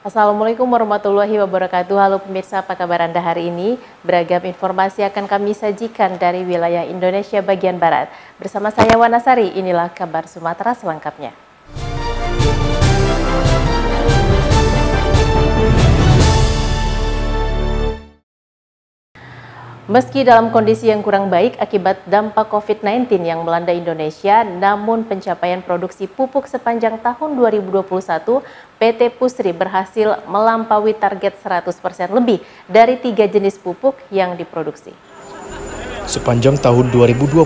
Assalamualaikum warahmatullahi wabarakatuh. Halo pemirsa, apa kabar Anda hari ini? Beragam informasi akan kami sajikan dari wilayah Indonesia bagian Barat. Bersama saya Wanasari, inilah kabar Sumatera selengkapnya. Meski dalam kondisi yang kurang baik akibat dampak COVID-19 yang melanda Indonesia, namun pencapaian produksi pupuk sepanjang tahun 2021, PT Pusri berhasil melampaui target 100% lebih dari 3 jenis pupuk yang diproduksi. Sepanjang tahun 2021,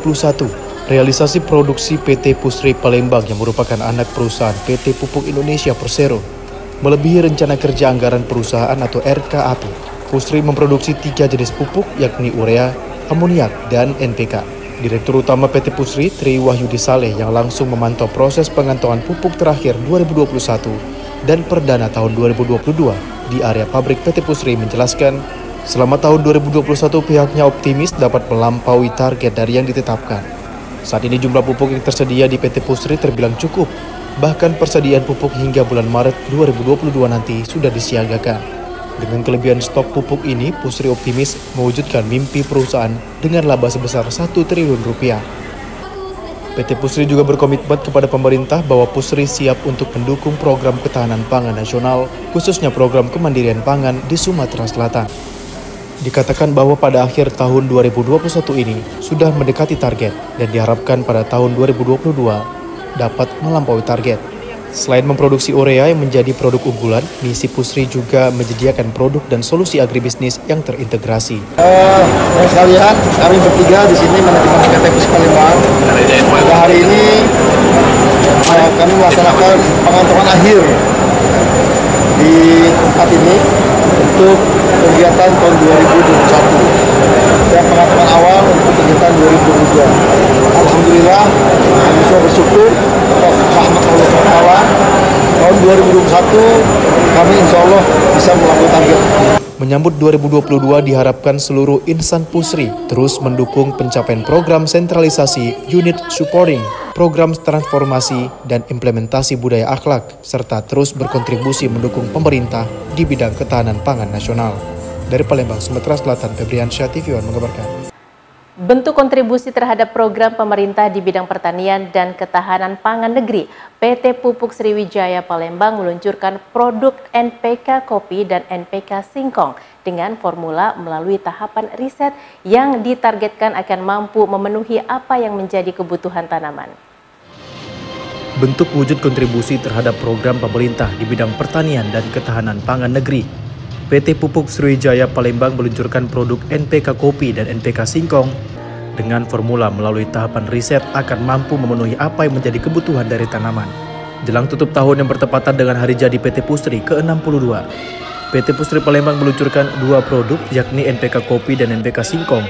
realisasi produksi PT Pusri Palembang yang merupakan anak perusahaan PT Pupuk Indonesia Persero melebihi rencana kerja anggaran perusahaan atau RKAP. Pusri memproduksi 3 jenis pupuk yakni urea, amoniak, dan NPK. Direktur Utama PT Pusri, Tri Wahyudi Saleh, yang langsung memantau proses pengantongan pupuk terakhir 2021 dan perdana tahun 2022 di area pabrik PT Pusri menjelaskan, selama tahun 2021 pihaknya optimis dapat melampaui target dari yang ditetapkan. Saat ini jumlah pupuk yang tersedia di PT Pusri terbilang cukup, bahkan persediaan pupuk hingga bulan Maret 2022 nanti sudah disiagakan. Dengan kelebihan stok pupuk ini, Pusri optimis mewujudkan mimpi perusahaan dengan laba sebesar 1 triliun rupiah. PT Pusri juga berkomitmen kepada pemerintah bahwa Pusri siap untuk mendukung program ketahanan pangan nasional, khususnya program kemandirian pangan di Sumatera Selatan. Dikatakan bahwa pada akhir tahun 2021 ini sudah mendekati target dan diharapkan pada tahun 2022 dapat melampaui target. Selain memproduksi urea yang menjadi produk unggulan, misi Pusri juga menyediakan produk dan solusi agribisnis yang terintegrasi. Teman sekalian, kami bertiga di sini manajemen PT Pusri Palembang. Hari ini kami melaksanakan pengantongan akhir di tempat ini untuk kegiatan tahun 2021 dan pengantongan awal untuk kegiatan 2022. Alhamdulillah, kami semua bersyukur atas rahmat Allah SWT. Tahun 2021 kami insya Allah bisa melakukan target. Menyambut 2022 diharapkan seluruh insan Pusri terus mendukung pencapaian program sentralisasi, unit supporting, program transformasi dan implementasi budaya akhlak, serta terus berkontribusi mendukung pemerintah di bidang ketahanan pangan nasional. Dari Palembang, Sumatera Selatan, Febriansyah, TV One mengabarkan. Bentuk kontribusi terhadap program pemerintah di bidang pertanian dan ketahanan pangan negeri, PT Pupuk Sriwijaya Palembang meluncurkan produk NPK Kopi dan NPK Singkong dengan formula melalui tahapan riset yang ditargetkan akan mampu memenuhi apa yang menjadi kebutuhan tanaman. Bentuk wujud kontribusi terhadap program pemerintah di bidang pertanian dan ketahanan pangan negeri, PT Pupuk Sriwijaya Palembang meluncurkan produk NPK Kopi dan NPK Singkong dengan formula melalui tahapan riset akan mampu memenuhi apa yang menjadi kebutuhan dari tanaman. Jelang tutup tahun yang bertepatan dengan hari jadi PT Pusri ke-62, PT Pusri Palembang meluncurkan 2 produk yakni NPK Kopi dan NPK Singkong.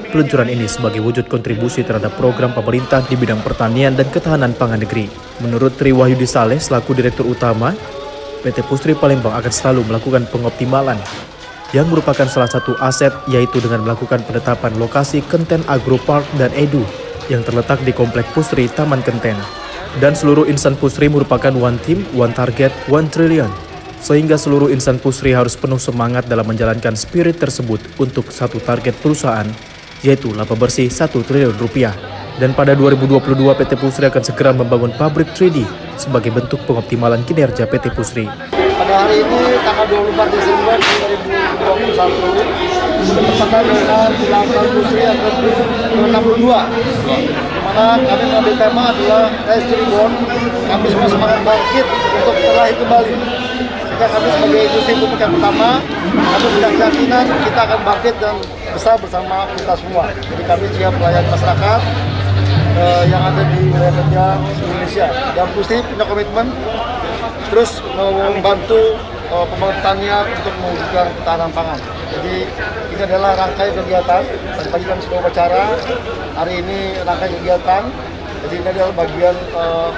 Peluncuran ini sebagai wujud kontribusi terhadap program pemerintah di bidang pertanian dan ketahanan pangan negeri. Menurut Tri Wahyudi Saleh selaku Direktur Utama, PT Pusri Palembang akan selalu melakukan pengoptimalan yang merupakan salah satu aset, yaitu dengan melakukan penetapan lokasi Kenten Agropark dan Edu yang terletak di Komplek Pusri Taman Kenten. Dan seluruh insan Pusri merupakan one team, one target, one trillion. Sehingga seluruh insan Pusri harus penuh semangat dalam menjalankan spirit tersebut untuk satu target perusahaan, yaitu laba bersih 1 triliun rupiah. Dan pada 2022 PT Pusri akan segera membangun pabrik 3D sebagai bentuk pengoptimalan kinerja PT Pusri. Pada hari ini tanggal 24 Desember 2021 bertepatan dengan ulang Pusri yang ke-62, di mana kami mengambil tema adalah Rise to Reborn. Kami semua semangat bangkit untuk terlahir kembali. Sehingga kami sebagai industri pupuk yang pertama, kami punya keyakinan kita akan bangkit dan besar bersama kita semua. Jadi kami siap melayani masyarakat yang ada di wilayah kerja Indonesia. Dan Pusri punya komitmen terus membantu pemerintahnya untuk mewujudkan ketahanan pangan. Jadi ini adalah rangkaian kegiatan, dan tadi kami sudah bicara, hari ini rangkaian kegiatan. Jadi ini adalah bagian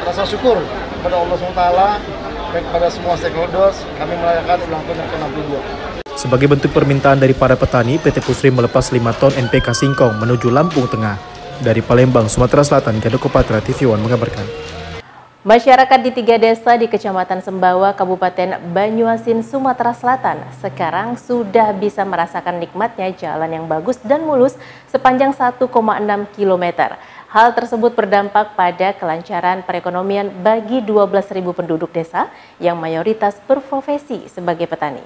rasa syukur kepada Allah SWT dan kepada semua stakeholders, kami merayakan ulang tahun yang ke-62. Sebagai bentuk permintaan dari para petani, PT Pusri melepas 5 ton NPK Singkong menuju Lampung Tengah. Dari Palembang, Sumatera Selatan, Gadoko Patra, TV One mengabarkan. Masyarakat di 3 desa di Kecamatan Sembawa, Kabupaten Banyuasin, Sumatera Selatan sekarang sudah bisa merasakan nikmatnya jalan yang bagus dan mulus sepanjang 1,6 km. Hal tersebut berdampak pada kelancaran perekonomian bagi 12.000 penduduk desa yang mayoritas berprofesi sebagai petani.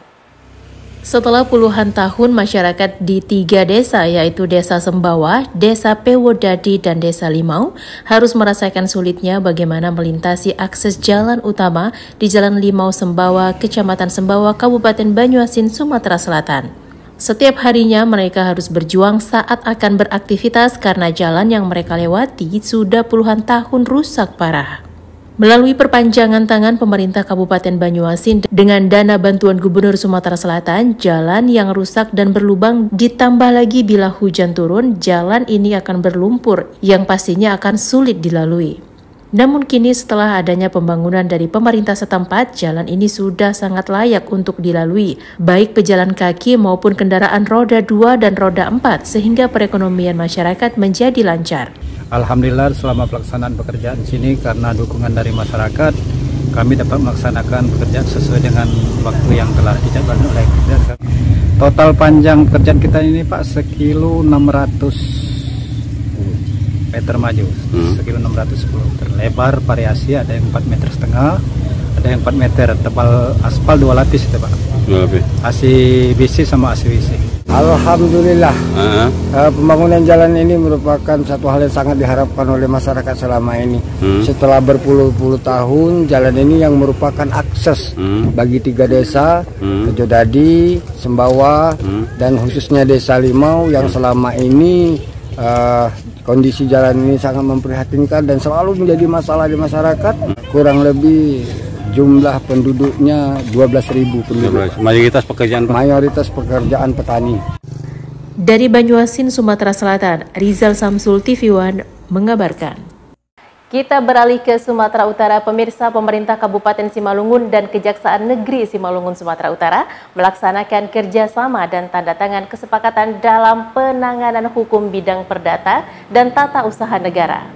Setelah puluhan tahun masyarakat di 3 desa yaitu Desa Sembawa, Desa Pewodadi, dan Desa Limau harus merasakan sulitnya bagaimana melintasi akses jalan utama di Jalan Limau Sembawa, Kecamatan Sembawa, Kabupaten Banyuasin, Sumatera Selatan. Setiap harinya mereka harus berjuang saat akan beraktivitas karena jalan yang mereka lewati sudah puluhan tahun rusak parah. Melalui perpanjangan tangan pemerintah Kabupaten Banyuasin dengan dana bantuan Gubernur Sumatera Selatan, jalan yang rusak dan berlubang ditambah lagi bila hujan turun, jalan ini akan berlumpur yang pastinya akan sulit dilalui. Namun kini setelah adanya pembangunan dari pemerintah setempat, jalan ini sudah sangat layak untuk dilalui, baik pejalan kaki maupun kendaraan roda 2 dan roda 4, sehingga perekonomian masyarakat menjadi lancar. Alhamdulillah selama pelaksanaan pekerjaan di sini karena dukungan dari masyarakat, kami dapat melaksanakan pekerjaan sesuai dengan waktu yang telah ditetapkan oleh kita. Total panjang pekerjaan kita ini Pak 1.600 meter maju, 1.610 meter. Lebar variasi, ada yang 4,5 meter, ada yang 4 meter. Tebal aspal 2 lapis itu Pak. 2 lapis. ACBC sama ACWC. Alhamdulillah, pembangunan jalan ini merupakan satu hal yang sangat diharapkan oleh masyarakat selama ini. Setelah berpuluh-puluh tahun, jalan ini yang merupakan akses bagi 3 desa, Pewodadi, Sembawa, dan khususnya Desa Limau yang selama ini kondisi jalan ini sangat memprihatinkan dan selalu menjadi masalah di masyarakat. Kurang lebih jumlah penduduknya 12.000 penduduk. Mayoritas pekerjaan petani. Dari Banyuasin, Sumatera Selatan, Rizal Samsul, TV One mengabarkan. Kita beralih ke Sumatera Utara. Pemirsa, pemerintah Kabupaten Simalungun dan Kejaksaan Negeri Simalungun, Sumatera Utara melaksanakan kerjasama dan tanda tangan kesepakatan dalam penanganan hukum bidang perdata dan tata usaha negara.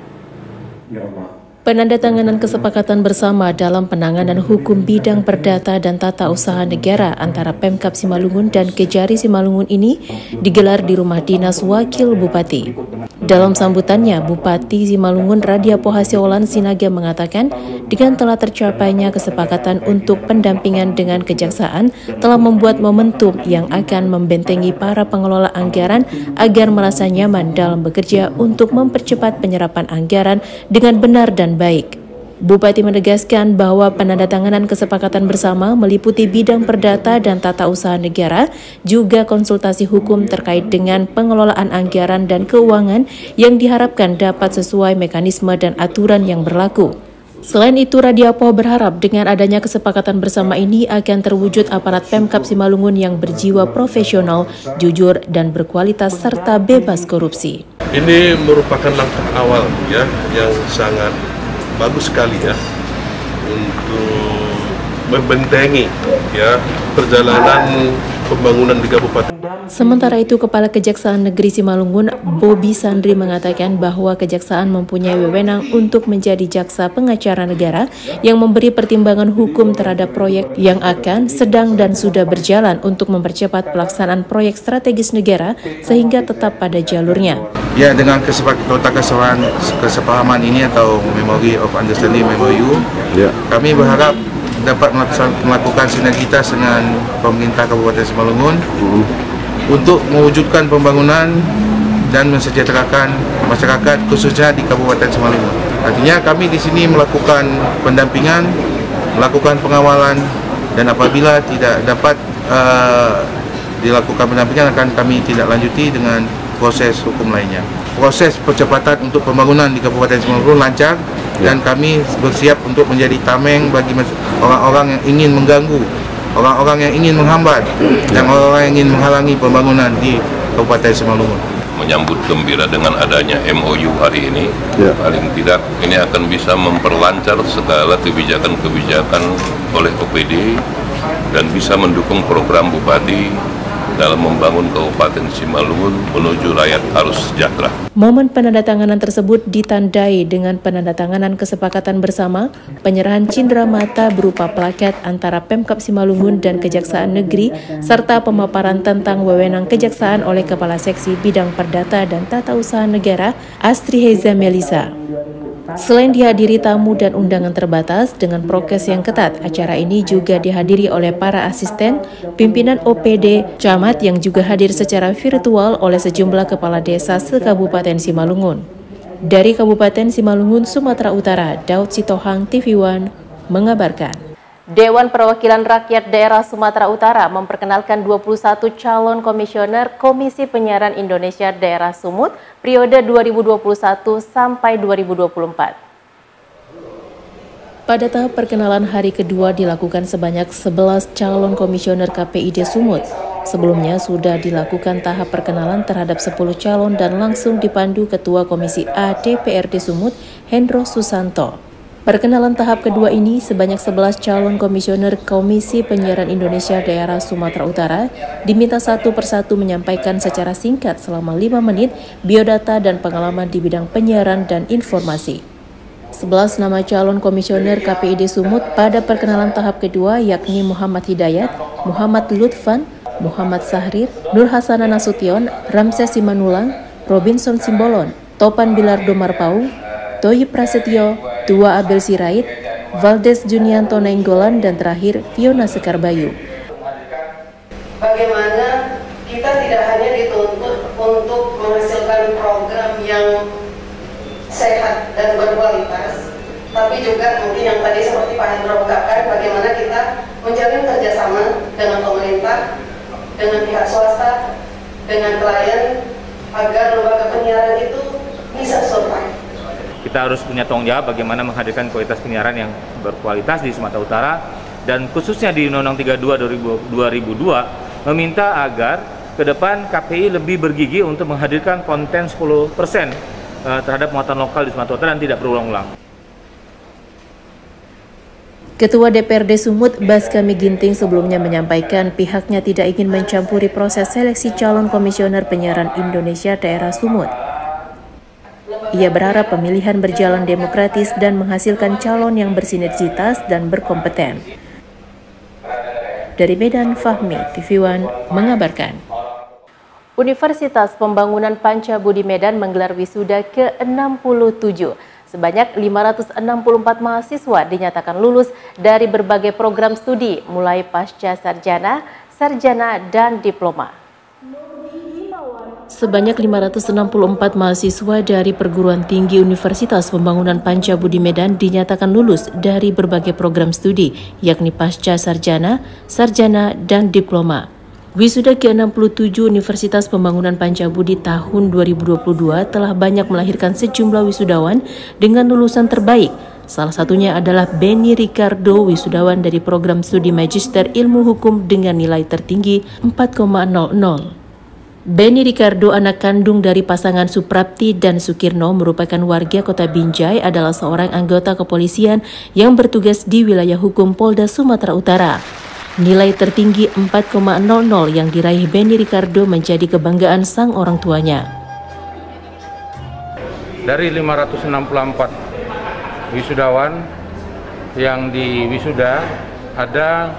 Penandatanganan kesepakatan bersama dalam penanganan hukum bidang perdata dan tata usaha negara antara Pemkab Simalungun dan Kejari Simalungun ini digelar di Rumah Dinas Wakil Bupati. Dalam sambutannya, Bupati Simalungun Radia Pohasiolan Sinaga mengatakan dengan telah tercapainya kesepakatan untuk pendampingan dengan kejaksaan telah membuat momentum yang akan membentengi para pengelola anggaran agar merasa nyaman dalam bekerja untuk mempercepat penyerapan anggaran dengan benar dan baik. Bupati menegaskan bahwa penandatanganan kesepakatan bersama meliputi bidang perdata dan tata usaha negara, juga konsultasi hukum terkait dengan pengelolaan anggaran dan keuangan yang diharapkan dapat sesuai mekanisme dan aturan yang berlaku. Selain itu, Radia Poh berharap dengan adanya kesepakatan bersama ini akan terwujud aparat Pemkab Simalungun yang berjiwa profesional, jujur, dan berkualitas serta bebas korupsi. Ini merupakan langkah awal ya yang sangat bagus sekali ya untuk membentengi ya perjalanan pembangunan di kabupaten. Sementara itu, Kepala Kejaksaan Negeri Simalungun, Bobi Sandri, mengatakan bahwa Kejaksaan mempunyai wewenang untuk menjadi jaksa pengacara negara yang memberi pertimbangan hukum terhadap proyek yang akan, sedang, dan sudah berjalan untuk mempercepat pelaksanaan proyek strategis negara sehingga tetap pada jalurnya. Ya, dengan kesepahaman ini atau Memory of Understanding MOU, kami berharap dapat melakukan sinergitas dengan pemerintah Kabupaten Simalungun untuk mewujudkan pembangunan dan mensejahterakan masyarakat khususnya di Kabupaten Simalungun. Artinya kami di sini melakukan pendampingan, melakukan pengawalan, dan apabila tidak dapat dilakukan pendampingan akan kami tidak lanjuti dengan proses hukum lainnya. Proses percepatan untuk pembangunan di Kabupaten Simalungun lancar dan kami bersiap untuk menjadi tameng bagi orang-orang yang ingin mengganggu, orang-orang yang ingin menghambat, dan orang-orang yang ingin menghalangi pembangunan di Kabupaten Simalungun. Menyambut gembira dengan adanya MOU hari ini, paling tidak ini akan bisa memperlancar segala kebijakan-kebijakan oleh OPD dan bisa mendukung program Bupati dalam membangun Kabupaten Simalungun menuju rakyat harus sejahtera. Momen penandatanganan tersebut ditandai dengan penandatanganan kesepakatan bersama penyerahan cindera mata berupa plaket antara Pemkab Simalungun dan Kejaksaan Negeri serta pemaparan tentang wewenang kejaksaan oleh Kepala Seksi Bidang Perdata dan Tata Usaha Negara Astri Heza Melisa. Selain dihadiri tamu dan undangan terbatas dengan prokes yang ketat, acara ini juga dihadiri oleh para asisten, pimpinan OPD, camat yang juga hadir secara virtual oleh sejumlah kepala desa se-Kabupaten Simalungun. Dari Kabupaten Simalungun, Sumatera Utara, Daud Sitohang, TV One, mengabarkan. Dewan Perwakilan Rakyat Daerah Sumatera Utara memperkenalkan 21 calon komisioner Komisi Penyiaran Indonesia Daerah Sumut periode 2021 sampai 2024. Pada tahap perkenalan hari kedua dilakukan sebanyak 11 calon komisioner KPID Sumut. Sebelumnya sudah dilakukan tahap perkenalan terhadap 10 calon dan langsung dipandu Ketua Komisi A DPRD Sumut, Hendro Susanto. Perkenalan tahap kedua ini sebanyak 11 calon komisioner Komisi Penyiaran Indonesia Daerah Sumatera Utara diminta satu persatu menyampaikan secara singkat selama 5 menit biodata dan pengalaman di bidang penyiaran dan informasi. 11 nama calon komisioner KPID Sumut pada perkenalan tahap kedua yakni Muhammad Hidayat, Muhammad Lutfan, Muhammad Sahrir, Nur Hasana Nasution, Ramses Simanulang, Robinson Simbolon, Topan Bilardo Marpaung, Toyi Prasetyo, Tua Abel Sirait, Valdes Junianto Nainggolan, dan terakhir Fiona Sekarbayu. Bagaimana kita tidak hanya dituntut untuk menghasilkan program yang sehat dan berkualitas, tapi juga mungkin yang tadi seperti Pak Hendro katakan, bagaimana kita menjalin kerjasama dengan pemerintah, dengan pihak swasta, dengan klien, agar lembaga penyiaran itu bisa survive. Kita harus punya tanggung jawab bagaimana menghadirkan kualitas penyiaran yang berkualitas di Sumatera Utara, dan khususnya di Undang-Undang 32 2002 meminta agar ke depan KPI lebih bergigi untuk menghadirkan konten 10% terhadap muatan lokal di Sumatera Utara dan tidak berulang-ulang. Ketua DPRD Sumut, Baskami Ginting, sebelumnya menyampaikan pihaknya tidak ingin mencampuri proses seleksi calon komisioner penyiaran Indonesia Daerah Sumut. Ia berharap pemilihan berjalan demokratis dan menghasilkan calon yang bersinergitas dan berkompeten. Dari Medan, Fahmi, TV One, mengabarkan. Universitas Pembangunan Pancabudi Medan menggelar wisuda ke-67. Sebanyak 564 mahasiswa dinyatakan lulus dari berbagai program studi, mulai pasca sarjana, sarjana, dan diploma. Sebanyak 564 mahasiswa dari perguruan tinggi Universitas Pembangunan Pancabudi Medan dinyatakan lulus dari berbagai program studi, yakni pasca sarjana, sarjana, dan diploma. Wisuda ke-67 Universitas Pembangunan Pancabudi tahun 2022 telah banyak melahirkan sejumlah wisudawan dengan lulusan terbaik. Salah satunya adalah Benny Ricardo, wisudawan dari program studi Magister Ilmu Hukum dengan nilai tertinggi 4,00. Benny Ricardo, anak kandung dari pasangan Suprapti dan Sukirno, merupakan warga Kota Binjai, adalah seorang anggota kepolisian yang bertugas di wilayah hukum Polda Sumatera Utara. Nilai tertinggi 4,00 yang diraih Benny Ricardo menjadi kebanggaan sang orang tuanya. Dari 564 wisudawan yang diwisuda, ada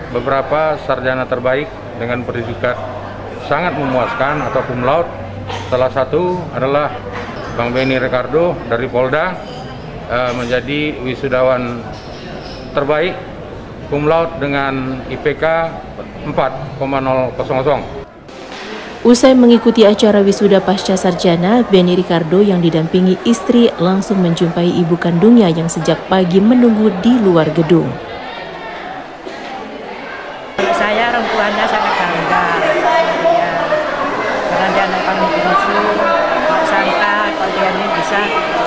beberapa sarjana terbaik dengan predikat sangat memuaskan atau cum laude. Salah satu adalah Bang Benny Ricardo dari Polda, menjadi wisudawan terbaik cum laude dengan IPK 4,000. Usai mengikuti acara wisuda pasca sarjana, Benny Ricardo yang didampingi istri langsung menjumpai ibu kandungnya yang sejak pagi menunggu di luar gedung. Saya orang tuanya sangat bangga. Karena dia anak kami bungsu, Pak Santa, kalau dia ini bisa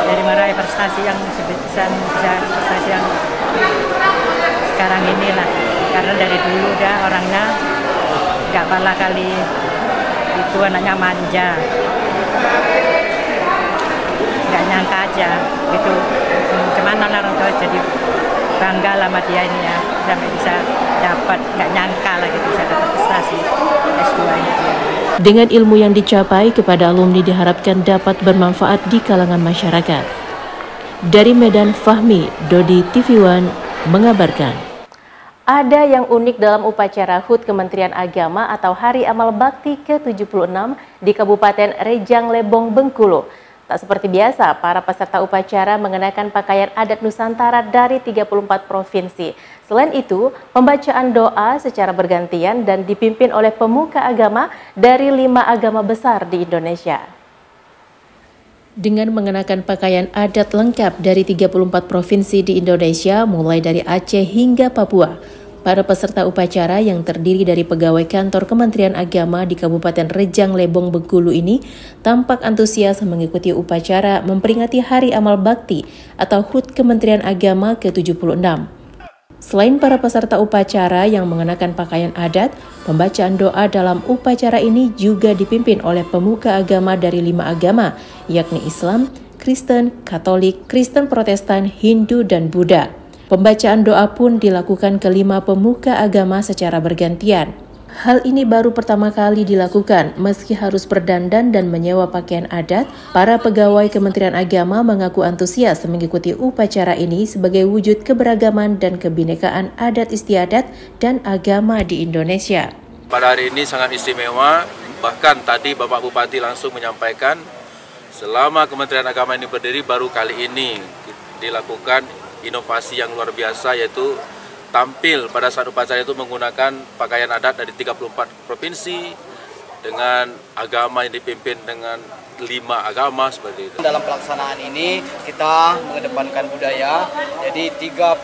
dari meraih prestasi yang bisa prestasi yang sekarang inilah. Karena dari dulu dia orangnya nggak pala kali, itu anaknya manja, nggak nyangka aja gitu. Gimana orang tua jadi bangga lah sama dia ini ya, sampai bisa dapat, nggak nyangka lah gitu bisa dapat prestasi S2-nya dia. Dengan ilmu yang dicapai kepada alumni diharapkan dapat bermanfaat di kalangan masyarakat. Dari Medan, Fahmi, Dodi TV One mengabarkan. Ada yang unik dalam upacara HUT Kementerian Agama atau Hari Amal Bakti ke-76 di Kabupaten Rejang Lebong, Bengkulu. Tak seperti biasa, para peserta upacara mengenakan pakaian adat Nusantara dari 34 provinsi. Selain itu, pembacaan doa secara bergantian dan dipimpin oleh pemuka agama dari 5 agama besar di Indonesia. Dengan mengenakan pakaian adat lengkap dari 34 provinsi di Indonesia, mulai dari Aceh hingga Papua, para peserta upacara yang terdiri dari pegawai kantor Kementerian Agama di Kabupaten Rejang Lebong, Bengkulu ini tampak antusias mengikuti upacara memperingati Hari Amal Bakti atau HUT Kementerian Agama ke-76. Selain para peserta upacara yang mengenakan pakaian adat, pembacaan doa dalam upacara ini juga dipimpin oleh pemuka agama dari 5 agama, yakni Islam, Kristen, Katolik, Kristen Protestan, Hindu, dan Buddha. Pembacaan doa pun dilakukan ke-5 pemuka agama secara bergantian. Hal ini baru pertama kali dilakukan, meski harus berdandan dan menyewa pakaian adat, para pegawai Kementerian Agama mengaku antusias mengikuti upacara ini sebagai wujud keberagaman dan kebinekaan adat istiadat dan agama di Indonesia. Pada hari ini sangat istimewa, bahkan tadi Bapak Bupati langsung menyampaikan, selama Kementerian Agama ini berdiri baru kali ini dilakukan inovasi yang luar biasa, yaitu tampil pada saat upacara itu menggunakan pakaian adat dari 34 provinsi dengan agama yang dipimpin dengan 5 agama seperti itu. Dalam pelaksanaan ini kita mengedepankan budaya, jadi 34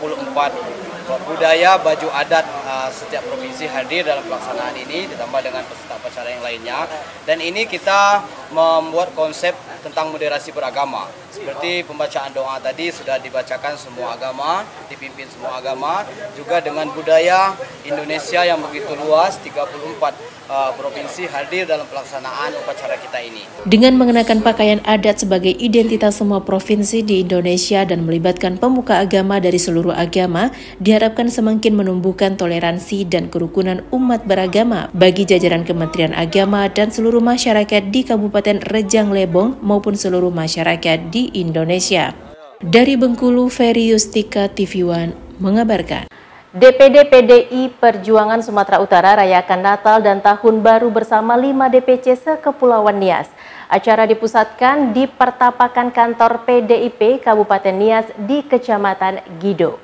budaya baju adat setiap provinsi hadir dalam pelaksanaan ini ditambah dengan peserta upacara yang lainnya, dan ini kita membuat konsep tentang moderasi beragama. Seperti pembacaan doa tadi sudah dibacakan semua agama, dipimpin semua agama, juga dengan budaya Indonesia yang begitu luas, 34 provinsi hadir dalam pelaksanaan upacara kita ini. Dengan mengenakan pakaian adat sebagai identitas semua provinsi di Indonesia dan melibatkan pemuka agama dari seluruh agama, diharapkan semakin menumbuhkan toleransi dan kerukunan umat beragama bagi jajaran Kementerian Agama dan seluruh masyarakat di Kabupaten Rejang Lebong maupun seluruh masyarakat di Indonesia. Dari Bengkulu, Ferry Yustika, TV One mengabarkan. DPD PDI Perjuangan Sumatera Utara rayakan Natal dan Tahun Baru bersama 5 DPC se-Kepulauan Nias. Acara dipusatkan di pertapakan kantor PDIP Kabupaten Nias di Kecamatan Gido.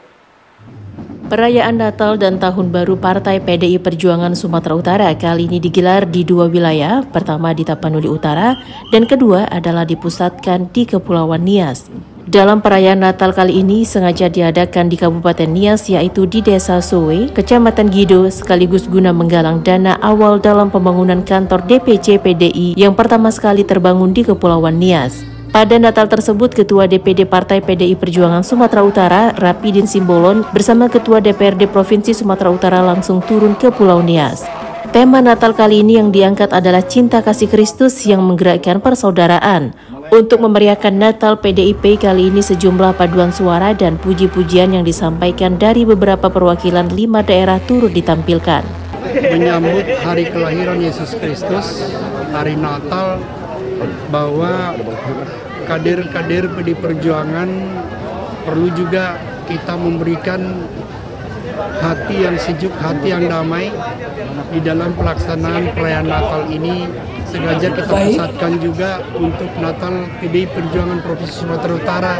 Perayaan Natal dan Tahun Baru Partai PDI Perjuangan Sumatera Utara kali ini digelar di 2 wilayah, pertama di Tapanuli Utara dan kedua adalah dipusatkan di Kepulauan Nias. Dalam perayaan Natal kali ini sengaja diadakan di Kabupaten Nias, yaitu di Desa Sowe, Kecamatan Gido, sekaligus guna menggalang dana awal dalam pembangunan kantor DPC PDI yang pertama sekali terbangun di Kepulauan Nias. Pada Natal tersebut, Ketua DPD Partai PDI Perjuangan Sumatera Utara, Rapidin Simbolon, bersama Ketua DPRD Provinsi Sumatera Utara langsung turun ke Pulau Nias. Tema Natal kali ini yang diangkat adalah Cinta Kasih Kristus yang menggerakkan persaudaraan. Untuk memeriahkan Natal PDIP kali ini sejumlah paduan suara dan puji-pujian yang disampaikan dari beberapa perwakilan 5 daerah turut ditampilkan. Menyambut hari kelahiran Yesus Kristus, hari Natal, bahwa kader-kader PDI Perjuangan perlu juga kita memberikan hati yang sejuk, hati yang damai di dalam pelaksanaan perayaan Natal ini. Sengaja kita pusatkan juga untuk Natal PDI Perjuangan Provinsi Sumatera Utara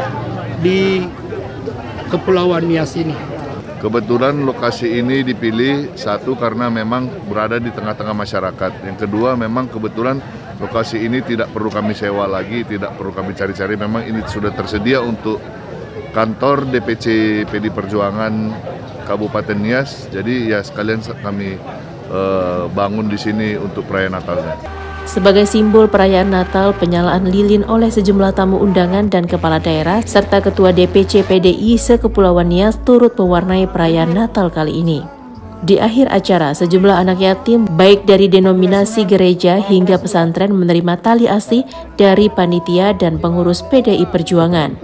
di Kepulauan Nias ini. Kebetulan lokasi ini dipilih, satu karena memang berada di tengah-tengah masyarakat. Yang kedua memang kebetulan lokasi ini tidak perlu kami sewa lagi, tidak perlu kami cari-cari, memang ini sudah tersedia untuk kantor DPC PDI Perjuangan Kabupaten Nias. Jadi ya sekalian kami bangun di sini untuk perayaan Natalnya. Sebagai simbol perayaan Natal, penyalaan lilin oleh sejumlah tamu undangan dan kepala daerah serta Ketua DPC PDI se-Kepulauan Nias turut mewarnai perayaan Natal kali ini. Di akhir acara, sejumlah anak yatim baik dari denominasi gereja hingga pesantren menerima tali asih dari panitia dan pengurus PDI Perjuangan.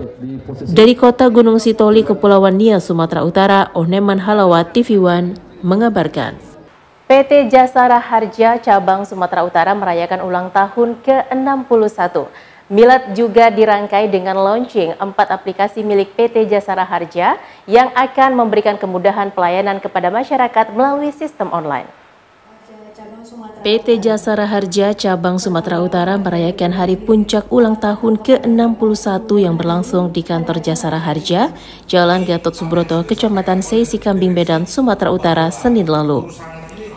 Dari kota Gunung Sitoli, Kepulauan Nias, Sumatera Utara, Ohneman Halawat, TV One mengabarkan. PT Jasara Harja Cabang Sumatera Utara merayakan ulang tahun ke-61. Milad juga dirangkai dengan launching 4 aplikasi milik PT Jasara Harja yang akan memberikan kemudahan pelayanan kepada masyarakat melalui sistem online. PT Jasara Harja Cabang Sumatera Utara merayakan hari puncak ulang tahun ke-61 yang berlangsung di kantor Jasara Harja, Jalan Gatot Subroto, Kecamatan Seisi Kambing Medan, Sumatera Utara, Senin lalu.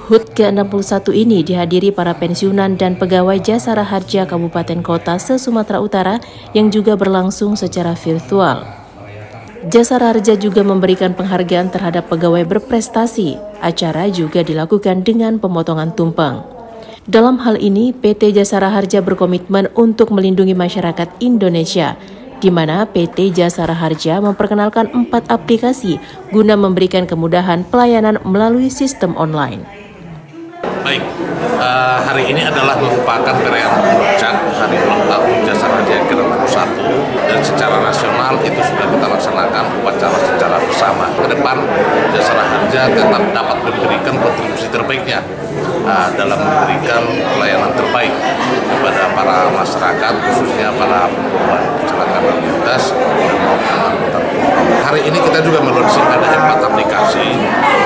HUT ke-61 ini dihadiri para pensiunan dan pegawai Jasara Harja Kabupaten Kota se-Sumatera Utara yang juga berlangsung secara virtual. Jasara Harja juga memberikan penghargaan terhadap pegawai berprestasi. Acara juga dilakukan dengan pemotongan tumpeng. Dalam hal ini, PT Jasara Harja berkomitmen untuk melindungi masyarakat Indonesia, di mana PT Jasara Harja memperkenalkan 4 aplikasi guna memberikan kemudahan pelayanan melalui sistem online. Baik, hari ini adalah merupakan perayaan puncak hari ulang tahun Jasara Harja yang ke-61 dan secara nasional itu sudah kita laksanakan upacara secara bersama. Ke depan Jasara Harja tetap dapat memberikan kontribusi terbaiknya dalam memberikan pelayanan terbaik kepada para masyarakat, khususnya para korban kecelakaan lalu lintas dan maupun angkutan penumpang. Hari ini kita juga meluncurkan ada 4 aplikasi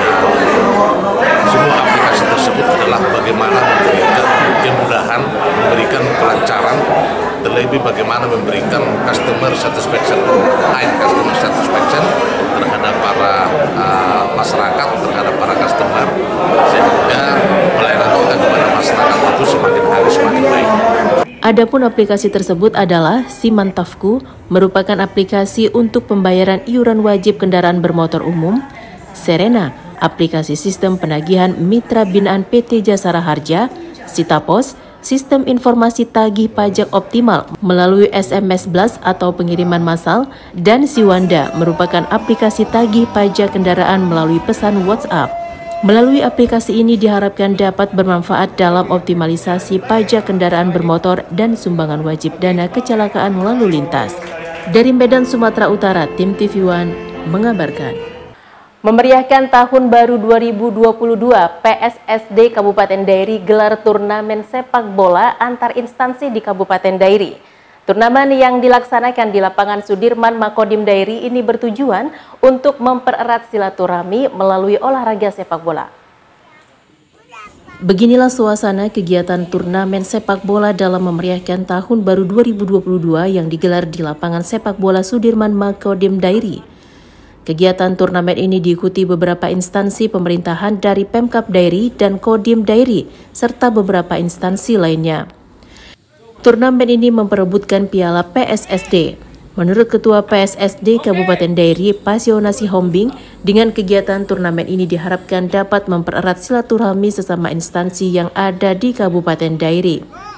dan semua aplikasi tersebut adalah bagaimana memberikan kemudahan, memberikan kelancaran, terlebih bagaimana memberikan customer satisfaction, high customer satisfaction terhadap para masyarakat, terhadap para customer, sehingga pelayanan kita kepada masyarakat itu semakin hari semakin baik. Adapun aplikasi tersebut adalah Simantafku, merupakan aplikasi untuk pembayaran iuran wajib kendaraan bermotor umum, Serena, aplikasi sistem penagihan mitra binaan PT Jasara Harja, Sitapos, sistem informasi tagih pajak optimal melalui SMS Blast atau pengiriman massal, dan Siwanda merupakan aplikasi tagih pajak kendaraan melalui pesan WhatsApp. Melalui aplikasi ini diharapkan dapat bermanfaat dalam optimalisasi pajak kendaraan bermotor dan sumbangan wajib dana kecelakaan lalu lintas. Dari Medan, Sumatera Utara, tim TV One mengabarkan. Memeriahkan Tahun Baru 2022, PSSD Kabupaten Dairi gelar turnamen sepak bola antar instansi di Kabupaten Dairi. Turnamen yang dilaksanakan di lapangan Sudirman Makodim Dairi ini bertujuan untuk mempererat silaturahmi melalui olahraga sepak bola. Beginilah suasana kegiatan turnamen sepak bola dalam memeriahkan Tahun Baru 2022 yang digelar di lapangan sepak bola Sudirman Makodim Dairi. Kegiatan turnamen ini diikuti beberapa instansi pemerintahan dari Pemkab Dairi dan Kodim Dairi, serta beberapa instansi lainnya. Turnamen ini memperebutkan piala PSSD. Menurut Ketua PSSD Kabupaten Dairi, Pasiono Sihombing, dengan kegiatan turnamen ini diharapkan dapat mempererat silaturahmi sesama instansi yang ada di Kabupaten Dairi.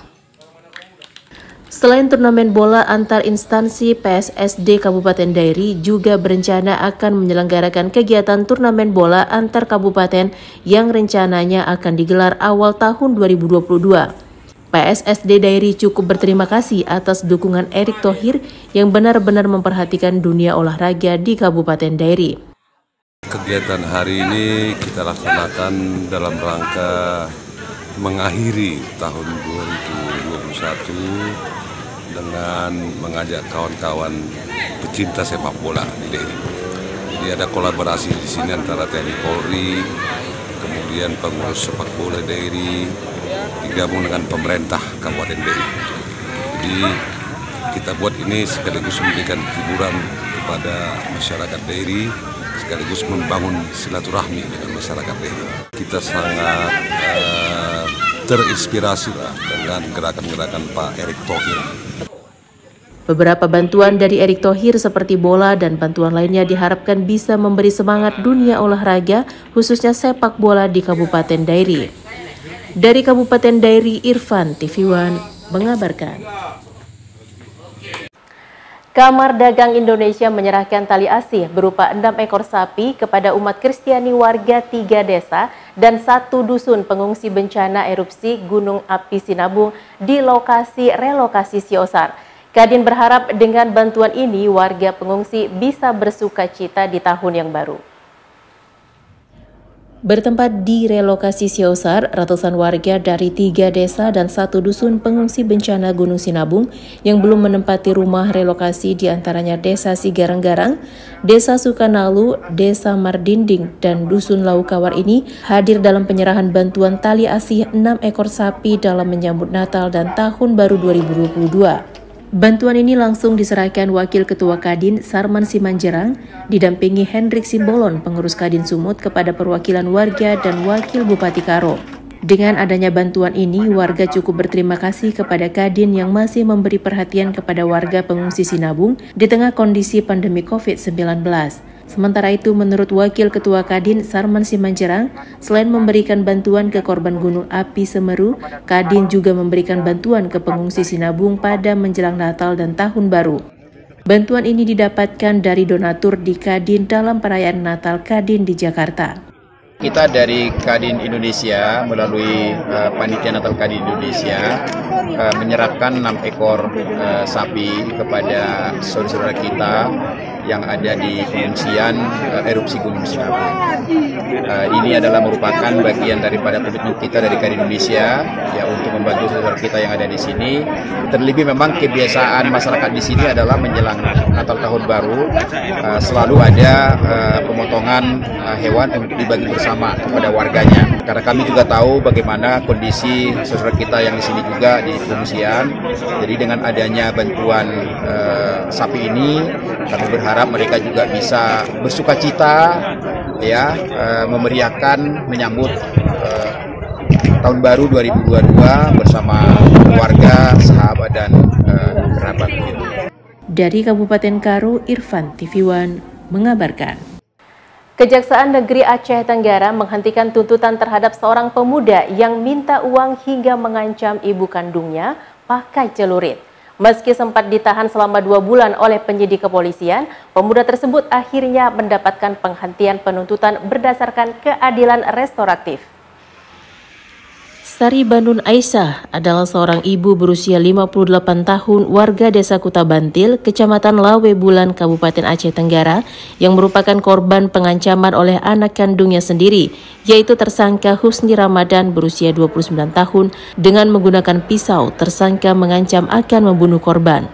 Selain turnamen bola antar instansi, PSSD Kabupaten Dairi juga berencana akan menyelenggarakan kegiatan turnamen bola antar kabupaten yang rencananya akan digelar awal tahun 2022. PSSD Dairi cukup berterima kasih atas dukungan Erick Thohir yang benar-benar memperhatikan dunia olahraga di Kabupaten Dairi. Kegiatan hari ini kita laksanakan dalam rangka mengakhiri tahun 2021 dengan mengajak kawan-kawan pecinta sepak bola di Dairi. Jadi ada kolaborasi di sini antara TNI Polri, kemudian pengurus sepak bola Dairi, digabung dengan pemerintah Kabupaten Dairi. Jadi kita buat ini sekaligus memberikan hiburan kepada masyarakat Dairi, sekaligus membangun silaturahmi dengan masyarakat Dairi. Kita sangat terinspirasi dengan gerakan-gerakan Pak Erick Thohir. Beberapa bantuan dari Erick Thohir seperti bola dan bantuan lainnya diharapkan bisa memberi semangat dunia olahraga, khususnya sepak bola di Kabupaten Dairi. Dari Kabupaten Dairi, Irfan, TV One mengabarkan. Kamar Dagang Indonesia menyerahkan tali asih berupa 6 ekor sapi kepada umat Kristiani warga 3 desa dan 1 dusun pengungsi bencana erupsi Gunung Api Sinabung di lokasi relokasi Siosar. Kadin berharap dengan bantuan ini warga pengungsi bisa bersukacita di tahun yang baru. Bertempat di relokasi Siosar, ratusan warga dari 3 desa dan 1 dusun pengungsi bencana Gunung Sinabung yang belum menempati rumah relokasi diantaranya Desa Sigarang-Garang, Desa Sukanalu, Desa Mardinding, dan Dusun Laukawar ini hadir dalam penyerahan bantuan tali asih 6 ekor sapi dalam menyambut Natal dan Tahun Baru 2022. Bantuan ini langsung diserahkan Wakil Ketua Kadin Sarman Simanjorang didampingi Hendrik Simbolon, pengurus Kadin Sumut kepada perwakilan warga dan Wakil Bupati Karo. Dengan adanya bantuan ini, warga cukup berterima kasih kepada Kadin yang masih memberi perhatian kepada warga pengungsi Sinabung di tengah kondisi pandemi COVID-19. Sementara itu, menurut Wakil Ketua Kadin Sarman Simanjorang, selain memberikan bantuan ke korban Gunung Api Semeru, Kadin juga memberikan bantuan ke pengungsi Sinabung pada menjelang Natal dan Tahun Baru. Bantuan ini didapatkan dari donatur di Kadin dalam perayaan Natal Kadin di Jakarta. Kita dari Kadin Indonesia melalui Panitia Natal Kadin Indonesia menyerahkan 6 ekor sapi kepada saudara-saudara kita yang ada di pengungsian erupsi Gunung Sinabung. Ini adalah merupakan bagian daripada komitmen kita dari Kadin Indonesia ya untuk membantu saudara kita yang ada di sini. Terlebih memang kebiasaan masyarakat di sini adalah menjelang Natal Tahun Baru selalu ada pemotongan hewan untuk dibagi bersama kepada warganya. Karena kami juga tahu bagaimana kondisi saudara kita yang di sini juga di pengungsian. Jadi dengan adanya bantuan sapi ini, kami berharap mereka juga bisa bersukacita, ya, memeriahkan menyambut Tahun Baru 2022 bersama keluarga, sahabat dan kerabat. Dari Kabupaten Karo, Irfan TV One mengabarkan. Kejaksaan Negeri Aceh Tenggara menghentikan tuntutan terhadap seorang pemuda yang minta uang hingga mengancam ibu kandungnya pakai celurit. Meski sempat ditahan selama 2 bulan oleh penyidik kepolisian, pemuda tersebut akhirnya mendapatkan penghentian penuntutan berdasarkan keadilan restoratif. Sari Bandun Aisyah adalah seorang ibu berusia 58 tahun warga Desa Kuta Bantil, Kecamatan Lawe Bulan, Kabupaten Aceh Tenggara, yang merupakan korban pengancaman oleh anak kandungnya sendiri, yaitu tersangka Husni Ramadan berusia 29 tahun dengan menggunakan pisau. Tersangka mengancam akan membunuh korban.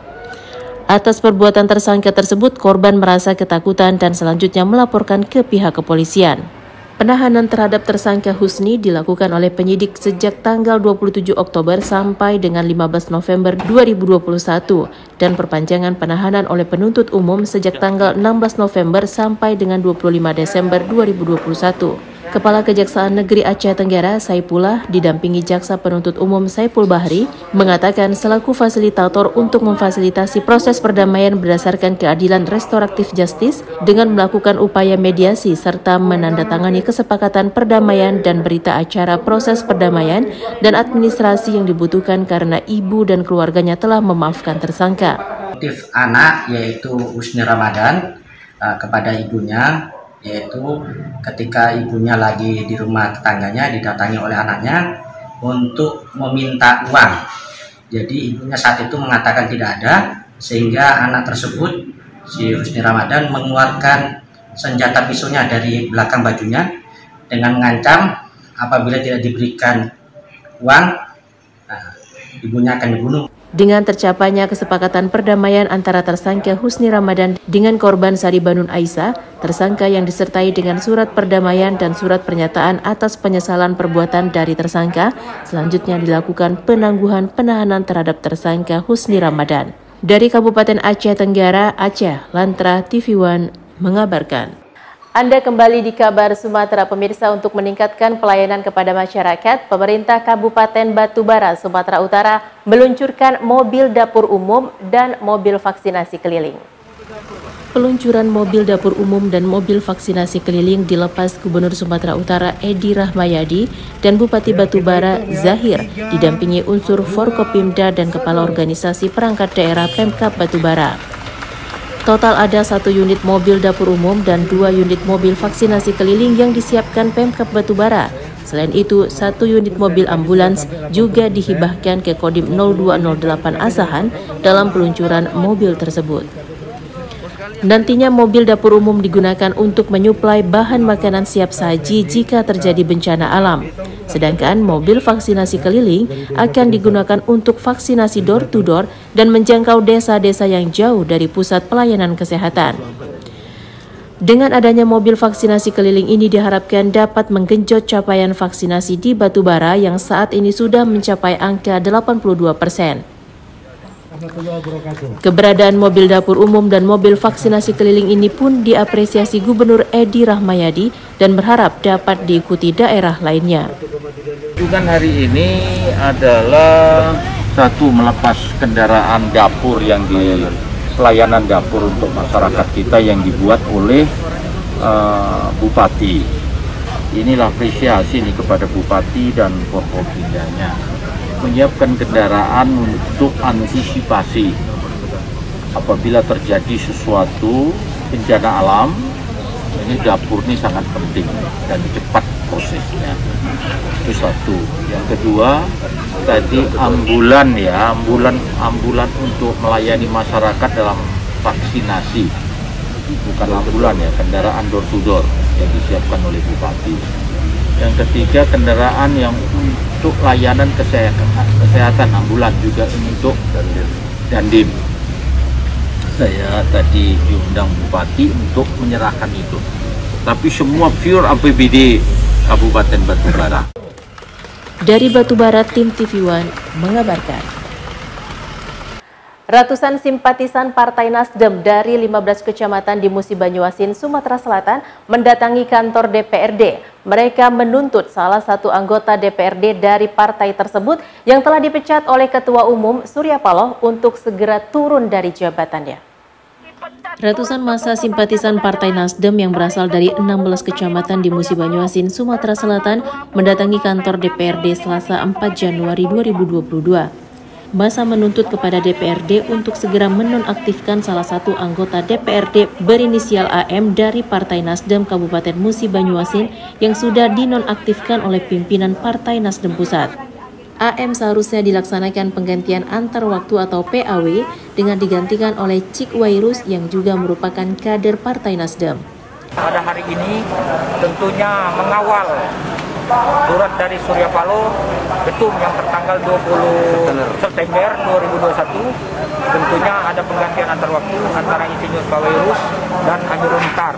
Atas perbuatan tersangka tersebut, korban merasa ketakutan dan selanjutnya melaporkan ke pihak kepolisian. Penahanan terhadap tersangka Husni dilakukan oleh penyidik sejak tanggal 27 Oktober sampai dengan 15 November 2021 dan perpanjangan penahanan oleh penuntut umum sejak tanggal 16 November sampai dengan 25 Desember 2021. Kepala Kejaksaan Negeri Aceh Tenggara, Saipullah, didampingi Jaksa Penuntut Umum Saipul Bahri, mengatakan selaku fasilitator untuk memfasilitasi proses perdamaian berdasarkan keadilan restoratif justice dengan melakukan upaya mediasi serta menandatangani kesepakatan perdamaian dan berita acara proses perdamaian dan administrasi yang dibutuhkan karena ibu dan keluarganya telah memaafkan tersangka. Motif anak yaitu Husni Ramadan kepada ibunya, yaitu ketika ibunya lagi di rumah tetangganya didatangi oleh anaknya untuk meminta uang. Jadi ibunya saat itu mengatakan tidak ada, sehingga anak tersebut, si Husni Ramadan, mengeluarkan senjata pisaunya dari belakang bajunya dengan mengancam apabila tidak diberikan uang, ibunya akan dibunuh. Dengan tercapainya kesepakatan perdamaian antara tersangka Husni Ramadan dengan korban Sari Bandun Aisyah, tersangka yang disertai dengan surat perdamaian dan surat pernyataan atas penyesalan perbuatan dari tersangka, selanjutnya dilakukan penangguhan penahanan terhadap tersangka Husni Ramadan. Dari Kabupaten Aceh Tenggara, Aceh, Lantra TV One mengabarkan. Anda kembali di Kabar Sumatera, pemirsa. Untuk meningkatkan pelayanan kepada masyarakat, pemerintah Kabupaten Batubara, Sumatera Utara meluncurkan mobil dapur umum dan mobil vaksinasi keliling. Peluncuran mobil dapur umum dan mobil vaksinasi keliling dilepas Gubernur Sumatera Utara Edi Rahmayadi dan Bupati Batubara Zahir, didampingi unsur Forkopimda dan Kepala Organisasi Perangkat Daerah Pemkab Batubara. Total ada 1 unit mobil dapur umum dan 2 unit mobil vaksinasi keliling yang disiapkan Pemkab Batubara. Selain itu, 1 unit mobil ambulans juga dihibahkan ke Kodim 0208 Asahan dalam peluncuran mobil tersebut. Nantinya mobil dapur umum digunakan untuk menyuplai bahan makanan siap saji jika terjadi bencana alam. Sedangkan mobil vaksinasi keliling akan digunakan untuk vaksinasi door-to-door dan menjangkau desa-desa yang jauh dari pusat pelayanan kesehatan. Dengan adanya mobil vaksinasi keliling ini diharapkan dapat menggenjot capaian vaksinasi di Batubara yang saat ini sudah mencapai angka 82%. Keberadaan mobil dapur umum dan mobil vaksinasi keliling ini pun diapresiasi Gubernur Edi Rahmayadi dan berharap dapat diikuti daerah lainnya. Tujuan hari ini adalah satu, melepas kendaraan dapur yang di pelayanan dapur untuk masyarakat kita yang dibuat oleh Bupati. Inilah apresiasi ini kepada Bupati dan Forkopimdanya, menyiapkan kendaraan untuk antisipasi apabila terjadi sesuatu bencana alam. Ini dapur ini sangat penting dan cepat prosesnya. Itu satu. Yang kedua, tadi ambulan untuk melayani masyarakat dalam vaksinasi. Bukan ambulan ya, kendaraan door to door yang disiapkan oleh Bupati. Yang ketiga, kendaraan yang untuk layanan kesehatan ambulan juga untuk Dandim. Saya tadi diundang Bupati untuk menyerahkan itu. Tapi semua pure APBD Kabupaten Batubara. Dari Batubara, tim TV One mengabarkan. Ratusan simpatisan Partai Nasdem dari 15 kecamatan di Musi Banyuasin, Sumatera Selatan mendatangi kantor DPRD. Mereka menuntut salah satu anggota DPRD dari partai tersebut yang telah dipecat oleh Ketua Umum Surya Paloh untuk segera turun dari jabatannya. Ratusan massa simpatisan Partai Nasdem yang berasal dari 16 kecamatan di Musi Banyuasin, Sumatera Selatan mendatangi kantor DPRD Selasa 4 Januari 2022. Massa menuntut kepada DPRD untuk segera menonaktifkan salah satu anggota DPRD berinisial AM dari Partai Nasdem Kabupaten Musi Banyuasin yang sudah dinonaktifkan oleh pimpinan Partai Nasdem Pusat. AM seharusnya dilaksanakan penggantian antar waktu atau PAW dengan digantikan oleh Cik Wairus yang juga merupakan kader Partai Nasdem. Pada hari ini tentunya mengawal surat dari Surya Paloh Ketum yang tertanggal 20 September 2021, tentunya ada penggantian antar waktu antara Insinyur Pak Wairus dan Amirul Mukhtar.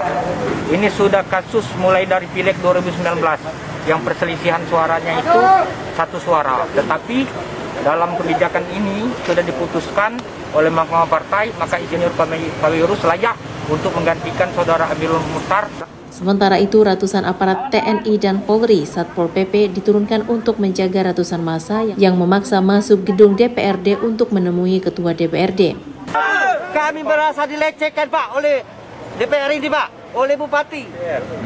Ini sudah kasus mulai dari Pileg 2019 yang perselisihan suaranya itu 1 suara, tetapi dalam kebijakan ini sudah diputuskan oleh Mahkamah Partai, maka Insinyur Pak Wairus layak untuk menggantikan Saudara Amirul Mukhtar. Sementara itu, ratusan aparat TNI dan Polri Satpol PP diturunkan untuk menjaga ratusan massa yang memaksa masuk gedung DPRD untuk menemui Ketua DPRD. Kami merasa dilecehkan, Pak, oleh DPR ini, Pak, oleh Bupati.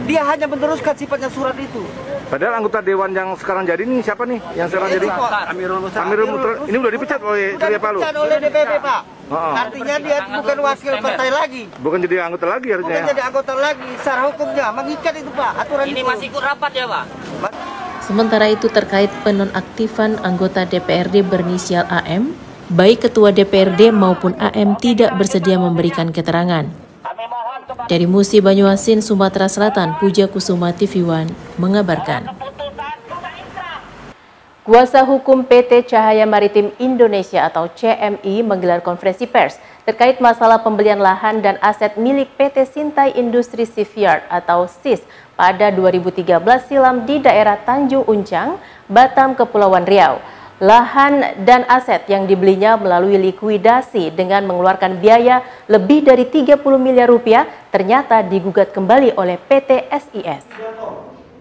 Dia hanya meneruskan sifatnya surat itu. Padahal anggota dewan yang sekarang jadi ini siapa nih? Yang sekarang jadi Amirul Mukhtar. Ini udah dipecat oleh Surya Paloh. Dipecat oleh DPP, Pak. Artinya dia bukan wakil partai lagi. Bukan jadi anggota lagi harusnya. Bukan jadi anggota lagi. Secara hukumnya mengikat itu, Pak. Aturan ini itu masih ikut rapat ya, Pak. Sementara itu terkait penonaktifan anggota DPRD berinisial AM, baik Ketua DPRD maupun AM tidak bersedia memberikan keterangan. Dari Musi Banyuasin, Sumatera Selatan, Puja Kusuma, TV One mengabarkan. Kuasa hukum PT Cahaya Maritim Indonesia atau CMI menggelar konferensi pers terkait masalah pembelian lahan dan aset milik PT Sintai Industri Shipyard atau SIS pada 2013 silam di daerah Tanjung Uncang, Batam, Kepulauan Riau. Lahan dan aset yang dibelinya melalui likuidasi dengan mengeluarkan biaya lebih dari 30 miliar rupiah ternyata digugat kembali oleh PT SIS.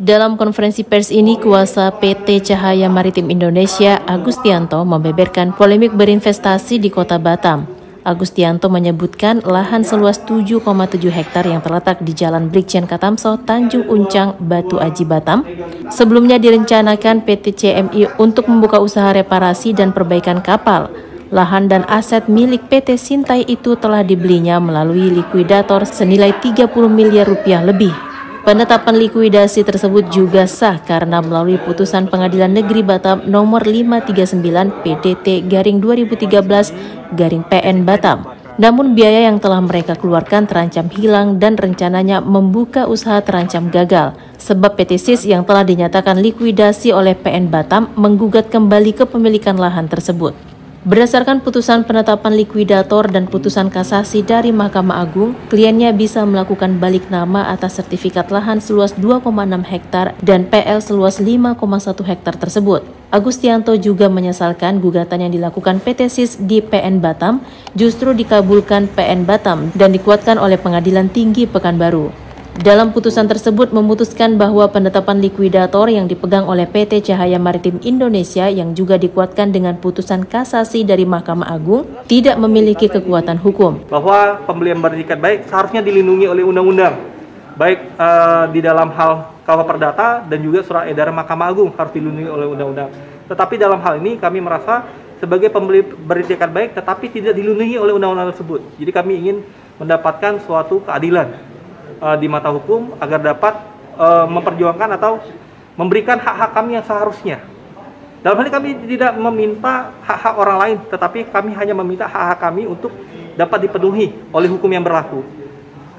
Dalam konferensi pers ini, kuasa PT Cahaya Maritim Indonesia, Agustianto, membeberkan polemik berinvestasi di kota Batam. Agustianto menyebutkan lahan seluas 7,7 hektar yang terletak di Jalan Brigjen Katamso, Tanjung Uncang, Batu Aji, Batam. Sebelumnya direncanakan PT CMI untuk membuka usaha reparasi dan perbaikan kapal. lahan dan aset milik PT Sintai itu telah dibelinya melalui likuidator senilai 30 miliar rupiah lebih. Penetapan likuidasi tersebut juga sah karena melalui putusan Pengadilan Negeri Batam nomor 539 PDT/2013/PN Batam. Namun biaya yang telah mereka keluarkan terancam hilang dan rencananya membuka usaha terancam gagal. Sebab PT SIS yang telah dinyatakan likuidasi oleh PN Batam menggugat kembali kepemilikan lahan tersebut. Berdasarkan putusan penetapan likuidator dan putusan kasasi dari Mahkamah Agung, kliennya bisa melakukan balik nama atas sertifikat lahan seluas 2,6 hektar dan PL seluas 5,1 hektar tersebut. Agustianto juga menyesalkan gugatan yang dilakukan PT SIS di PN Batam justru dikabulkan PN Batam dan dikuatkan oleh Pengadilan Tinggi Pekanbaru. Dalam putusan tersebut memutuskan bahwa penetapan likuidator yang dipegang oleh PT Cahaya Maritim Indonesia yang juga dikuatkan dengan putusan kasasi dari Mahkamah Agung tidak memiliki kekuatan hukum. Bahwa pembelian beretikat baik seharusnya dilindungi oleh undang-undang, baik di dalam hal KUH Perdata dan juga surat edaran Mahkamah Agung harus dilindungi oleh undang-undang. Tetapi dalam hal ini kami merasa sebagai pembeli beretikat baik tetapi tidak dilindungi oleh undang-undang tersebut. Jadi kami ingin mendapatkan suatu keadilan di mata hukum agar dapat memperjuangkan atau memberikan hak-hak kami yang seharusnya. Dalam hal ini kami tidak meminta hak-hak orang lain, tetapi kami hanya meminta hak-hak kami untuk dapat dipenuhi oleh hukum yang berlaku.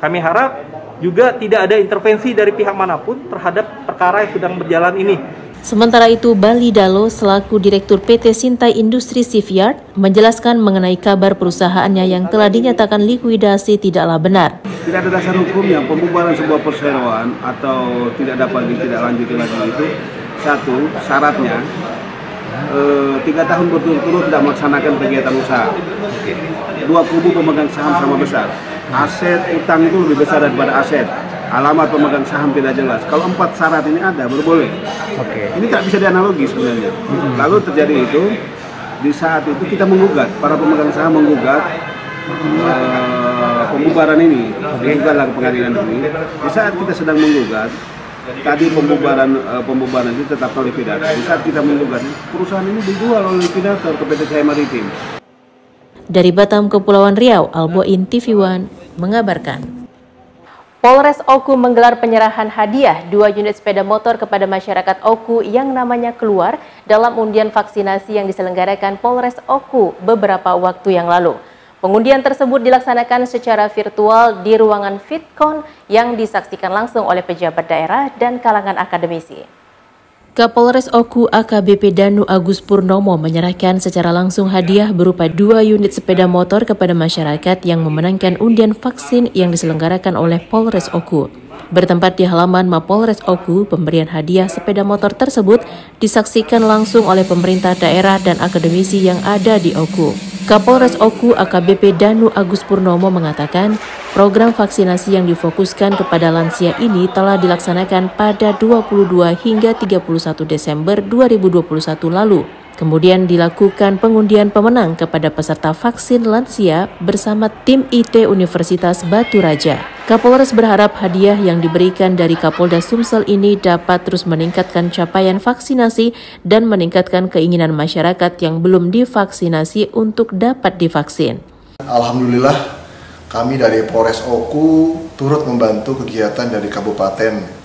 Kami harap juga tidak ada intervensi dari pihak manapun terhadap perkara yang sedang berjalan ini. Sementara itu, Bali Dalo selaku Direktur PT Sintai Industri Shipyard menjelaskan mengenai kabar perusahaannya yang telah dinyatakan likuidasi tidaklah benar. Tidak ada dasar hukum yang pembubaran sebuah perseroan atau tidak dapat ditindaklanjuti lagi itu. Satu, syaratnya 3 tahun berturut-turut tidak melaksanakan kegiatan usaha. Dua kubu pemegang saham sama besar. Aset utang itu lebih besar daripada aset. Alamat pemegang saham tidak jelas. Kalau 4 syarat ini ada, baru boleh. Ini tak bisa dianalogi sebenarnya. Lalu terjadi itu, di saat itu kita menggugat, para pemegang saham menggugat pembubaran ini. Menggugatlah ke pengadilan ini. Di saat kita sedang menggugat, tadi pembubaran itu tetap oleh likuidator. Di saat kita menggugat, perusahaan ini dijual oleh likuidator ke PT Cahaya Maritim. Dari Batam, Kepulauan Riau, Alboin TV One mengabarkan. Polres Oku menggelar penyerahan hadiah 2 unit sepeda motor kepada masyarakat Oku yang namanya keluar dalam undian vaksinasi yang diselenggarakan Polres Oku beberapa waktu yang lalu. Pengundian tersebut dilaksanakan secara virtual di ruangan Fitcon yang disaksikan langsung oleh pejabat daerah dan kalangan akademisi. Kapolres Oku AKBP Danu Agus Purnomo menyerahkan secara langsung hadiah berupa 2 unit sepeda motor kepada masyarakat yang memenangkan undian vaksin yang diselenggarakan oleh Polres Oku. Bertempat di halaman Mapolres Oku, pemberian hadiah sepeda motor tersebut disaksikan langsung oleh pemerintah daerah dan akademisi yang ada di Oku. Kapolres Oku AKBP Danu Agus Purnomo mengatakan, program vaksinasi yang difokuskan kepada lansia ini telah dilaksanakan pada 22 hingga 31 Desember 2021 lalu. Kemudian dilakukan pengundian pemenang kepada peserta vaksin lansia bersama tim IT Universitas Batu Raja. Kapolres berharap hadiah yang diberikan dari Kapolda Sumsel ini dapat terus meningkatkan capaian vaksinasi dan meningkatkan keinginan masyarakat yang belum divaksinasi untuk dapat divaksin. Alhamdulillah, kami dari Polres Oku turut membantu kegiatan dari Kabupaten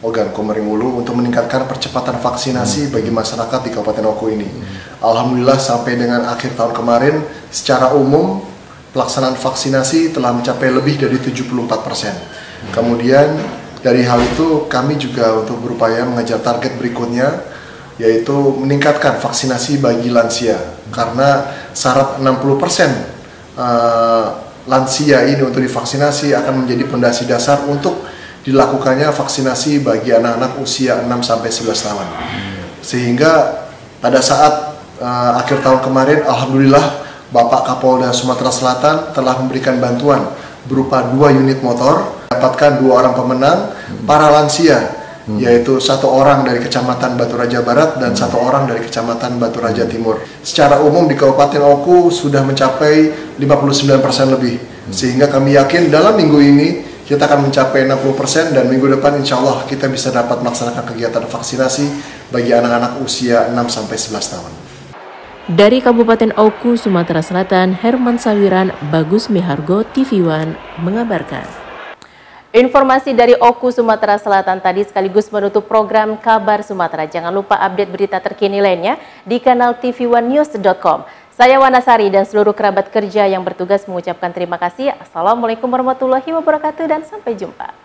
Ogan Komering Ulu untuk meningkatkan percepatan vaksinasi bagi masyarakat di Kabupaten Oku ini. Alhamdulillah sampai dengan akhir tahun kemarin secara umum pelaksanaan vaksinasi telah mencapai lebih dari 74%. Kemudian dari hal itu kami juga untuk berupaya mengejar target berikutnya, yaitu meningkatkan vaksinasi bagi lansia. Karena syarat 60% lansia ini untuk divaksinasi akan menjadi fondasi dasar untuk dilakukannya vaksinasi bagi anak-anak usia 6-11 tahun. Sehingga pada saat akhir tahun kemarin, alhamdulillah Bapak Kapolda Sumatera Selatan telah memberikan bantuan berupa 2 unit motor, dapatkan 2 orang pemenang para lansia, yaitu 1 orang dari Kecamatan Batu Raja Barat dan 1 orang dari Kecamatan Batu Raja Timur. Secara umum di Kabupaten Oku sudah mencapai 59% lebih, sehingga kami yakin dalam minggu ini kita akan mencapai 60% dan minggu depan insya Allah kita bisa dapat melaksanakan kegiatan vaksinasi bagi anak-anak usia 6-11 tahun. Dari Kabupaten Oku, Sumatera Selatan, Herman Sawiran, Bagus Mihargo, TV One mengabarkan. Informasi dari Oku, Sumatera Selatan tadi sekaligus menutup program Kabar Sumatera. Jangan lupa update berita terkini lainnya di kanal tv1news.com. Saya Wanasari dan seluruh kerabat kerja yang bertugas mengucapkan terima kasih. Assalamualaikum warahmatullahi wabarakatuh dan sampai jumpa.